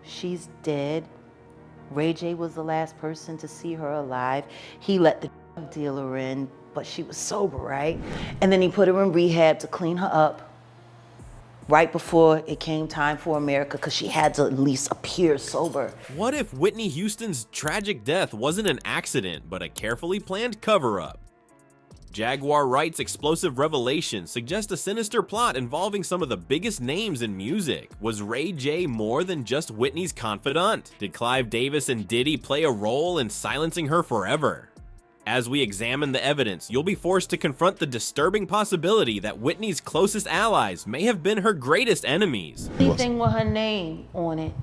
She's dead. Ray J was the last person to see her alive. He let the drug dealer in, but she was sober, right? And then he put her in rehab to clean her up right before it came time for America, because she had to at least appear sober. What if Whitney Houston's tragic death wasn't an accident, but a carefully planned cover-up? Jaguar Wright's explosive revelation suggests a sinister plot involving some of the biggest names in music. Was Ray J more than just Whitney's confidant? Did Clive Davis and Diddy play a role in silencing her forever? As we examine the evidence, you'll be forced to confront the disturbing possibility that Whitney's closest allies may have been her greatest enemies. Anything with her name on it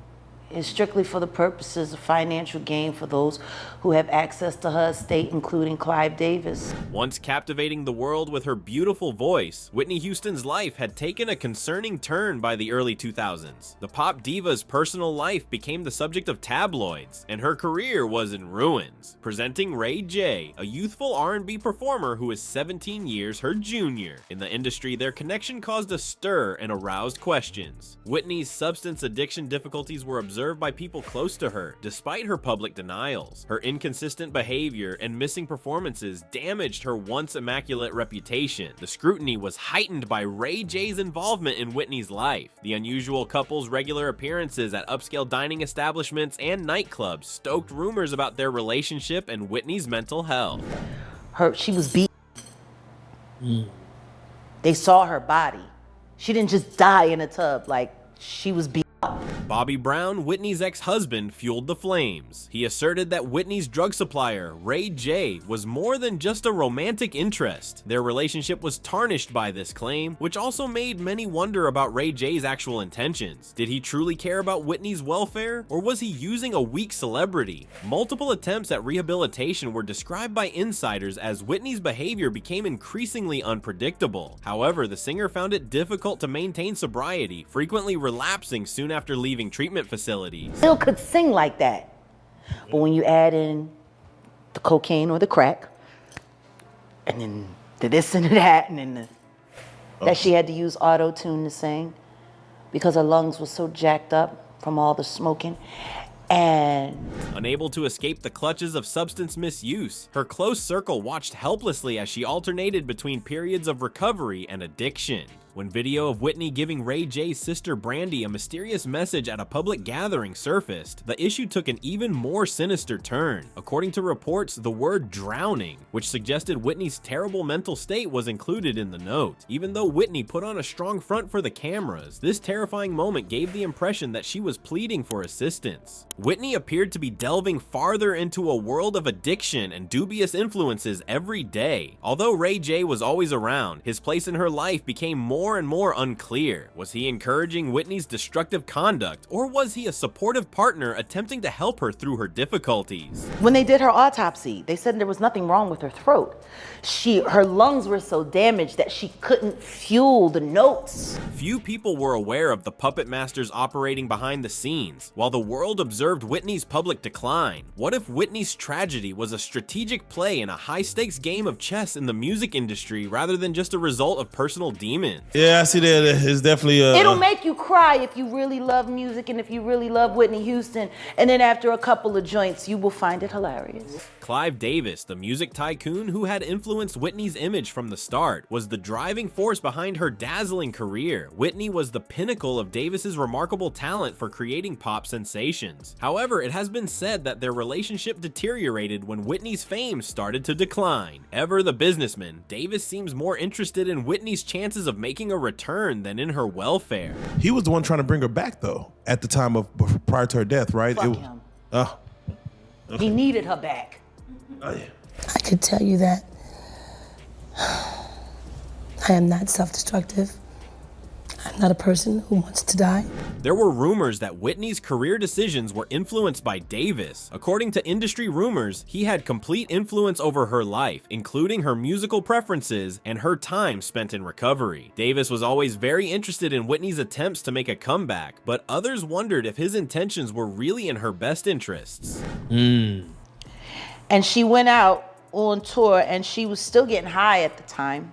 is strictly for the purposes of financial gain for those who have access to her estate, including Clive Davis. Once captivating the world with her beautiful voice, Whitney Houston's life had taken a concerning turn by the early 2000s. The pop diva's personal life became the subject of tabloids, and her career was in ruins. Presenting Ray J, a youthful R&B performer who is 17 years her junior. In the industry, their connection caused a stir and aroused questions. Whitney's substance addiction difficulties were observed by people close to her, despite her public denials. Her inconsistent behavior and missing performances damaged her once immaculate reputation. The scrutiny was heightened by Ray J's involvement in Whitney's life. The unusual couple's regular appearances at upscale dining establishments and nightclubs stoked rumors about their relationship and Whitney's mental health. She was beat. They saw her body. She didn't just die in a tub, like she was beat. Bobby Brown, Whitney's ex-husband, fueled the flames. He asserted that Whitney's drug supplier, Ray J, was more than just a romantic interest. Their relationship was tarnished by this claim, which also made many wonder about Ray J's actual intentions. Did he truly care about Whitney's welfare, or was he using a weak celebrity? Multiple attempts at rehabilitation were described by insiders as Whitney's behavior became increasingly unpredictable. However, the singer found it difficult to maintain sobriety, frequently relapsing soon after leaving treatment facilities. Still could sing like that. But when you add in the cocaine or the crack, and then the this and the that, and then that she had to use auto-tune to sing because her lungs were so jacked up from all the smoking. And unable to escape the clutches of substance misuse, her close circle watched helplessly as she alternated between periods of recovery and addiction. When video of Whitney giving Ray J's sister Brandy a mysterious message at a public gathering surfaced, the issue took an even more sinister turn. According to reports, the word drowning, which suggested Whitney's terrible mental state, was included in the note. Even though Whitney put on a strong front for the cameras, this terrifying moment gave the impression that she was pleading for assistance. Whitney appeared to be delving farther into a world of addiction and dubious influences every day. Although Ray J was always around, his place in her life became more and more unclear. Was he encouraging Whitney's destructive conduct, or was he a supportive partner attempting to help her through her difficulties? When they did her autopsy, they said there was nothing wrong with her throat. Her lungs were so damaged that she couldn't fuel the notes. Few people were aware of the puppet masters operating behind the scenes, while the world observed Whitney's public decline. What if Whitney's tragedy was a strategic play in a high-stakes game of chess in the music industry rather than just a result of personal demons? Yeah, I see that. It's definitely it'll make you cry if you really love music and if you really love Whitney Houston, and then after a couple of joints, you will find it hilarious. Clive Davis, the music tycoon who had influenced Whitney's image from the start, was the driving force behind her dazzling career. Whitney was the pinnacle of Davis's remarkable talent for creating pop sensations. However, it has been said that their relationship deteriorated when Whitney's fame started to decline. Ever the businessman, Davis seems more interested in Whitney's chances of making a return than in her welfare. He was the one trying to bring her back, though, at the time of prior to her death, right? Fuck him. Okay. He needed her back. Oh, yeah. I could tell you that I am not self-destructive. I'm not a person who wants to die. There were rumors that Whitney's career decisions were influenced by Davis. According to industry rumors, he had complete influence over her life, including her musical preferences and her time spent in recovery. Davis was always very interested in Whitney's attempts to make a comeback, but others wondered if his intentions were really in her best interests. And she went out on tour, and she was still getting high at the time.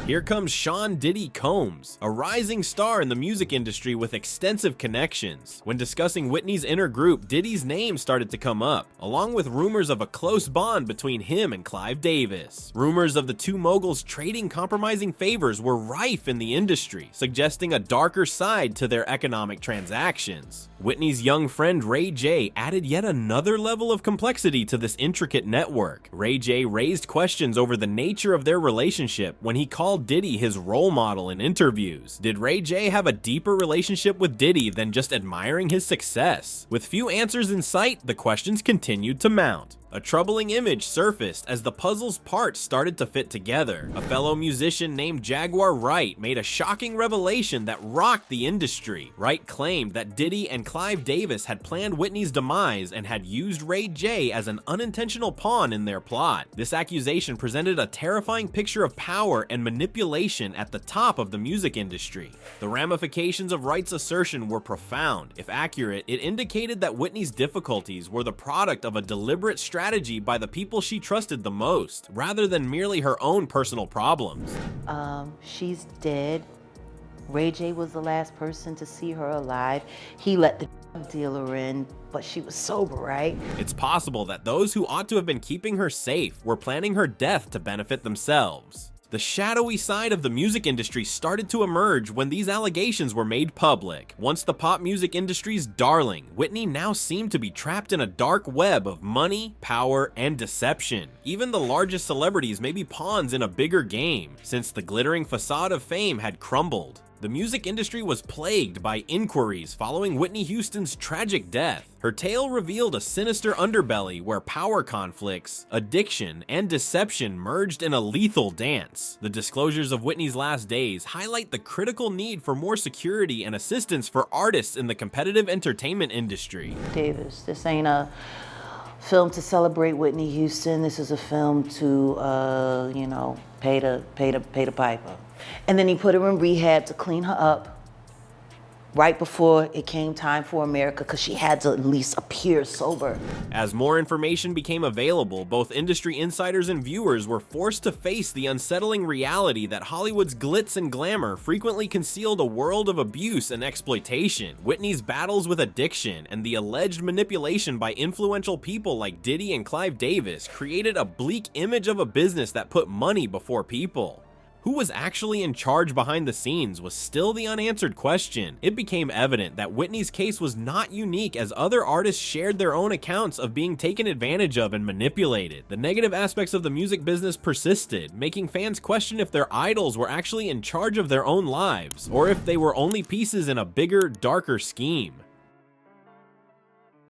Here comes Sean Diddy Combs, a rising star in the music industry with extensive connections. When discussing Whitney's inner group, Diddy's name started to come up, along with rumors of a close bond between him and Clive Davis. Rumors of the two moguls trading compromising favors were rife in the industry, suggesting a darker side to their economic transactions. Whitney's young friend Ray J added yet another level of complexity to this intricate network. Ray J raised questions over the nature of their relationship when he called Diddy his role model in interviews. Did Ray J have a deeper relationship with Diddy than just admiring his success? With few answers in sight, the questions continued to mount. A troubling image surfaced as the puzzle's parts started to fit together. A fellow musician named Jaguar Wright made a shocking revelation that rocked the industry. Wright claimed that Diddy and Clive Davis had planned Whitney's demise and had used Ray J as an unintentional pawn in their plot. This accusation presented a terrifying picture of power and manipulation at the top of the music industry. The ramifications of Wright's assertion were profound. If accurate, it indicated that Whitney's difficulties were the product of a deliberate strategy by the people she trusted the most, rather than merely her own personal problems. She's dead. Ray J was the last person to see her alive. He let the dealer in, but she was sober, right? It's possible that those who ought to have been keeping her safe were planning her death to benefit themselves. The shadowy side of the music industry started to emerge when these allegations were made public. Once the pop music industry's darling, Whitney now seemed to be trapped in a dark web of money, power, and deception. Even the largest celebrities may be pawns in a bigger game, since the glittering facade of fame had crumbled. The music industry was plagued by inquiries following Whitney Houston's tragic death. Her tale revealed a sinister underbelly where power conflicts, addiction, and deception merged in a lethal dance. The disclosures of Whitney's last days highlight the critical need for more security and assistance for artists in the competitive entertainment industry. Davis, this ain't a film to celebrate Whitney Houston. This is a film to, pay the piper. And then he put her in rehab to clean her up right before it came time for America, because she had to at least appear sober. As more information became available, both industry insiders and viewers were forced to face the unsettling reality that Hollywood's glitz and glamour frequently concealed a world of abuse and exploitation. Whitney's battles with addiction and the alleged manipulation by influential people like Diddy and Clive Davis created a bleak image of a business that put money before people. Who was actually in charge behind the scenes was still the unanswered question. It became evident that Whitney's case was not unique, as other artists shared their own accounts of being taken advantage of and manipulated. The negative aspects of the music business persisted, making fans question if their idols were actually in charge of their own lives, or if they were only pieces in a bigger, darker scheme.